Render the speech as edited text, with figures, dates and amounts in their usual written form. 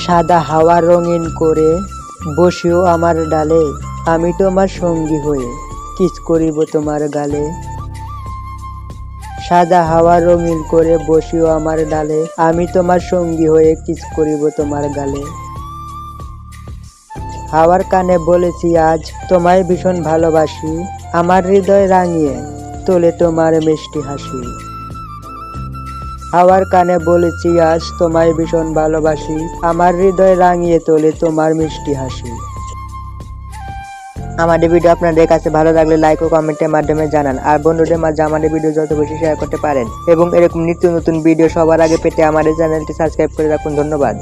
সাদা হাওয়া রঙিন করে বসিও আমার ডালে, আমি তোমার সঙ্গী হয়ে কিস করিব তোমার গালে। সাদা হাওয়া রঙিন করে বসিও আমার ডালে, আমি তোমার সঙ্গী হয়ে কিস করিব তোমার গালে। হাওয়ার কানে বলেছি আজ তোমায় ভীষণ ভালোবাসি, আমার হৃদয় রাঙিয়ে তোলে তোমার মিষ্টি হাসি। হাওয়ার কানে বলেছি আজ তোমায় ভীষণ ভালোবাসি, আমার হৃদয় রাঙিয়ে তোলে তোমার মিষ্টি হাসি। আমাদের ভিডিও আপনাদের কাছে ভালো লাগলে লাইক ও কমেন্টের মাধ্যমে জানান, আর বন্ধুদের মাঝে আমাদের ভিডিও যত বেশি শেয়ার করতে পারেন এবং এরকম নিত্য নতুন ভিডিও সবার আগে পেতে আমাদের চ্যানেলটি সাবস্ক্রাইব করে রাখুন। ধন্যবাদ।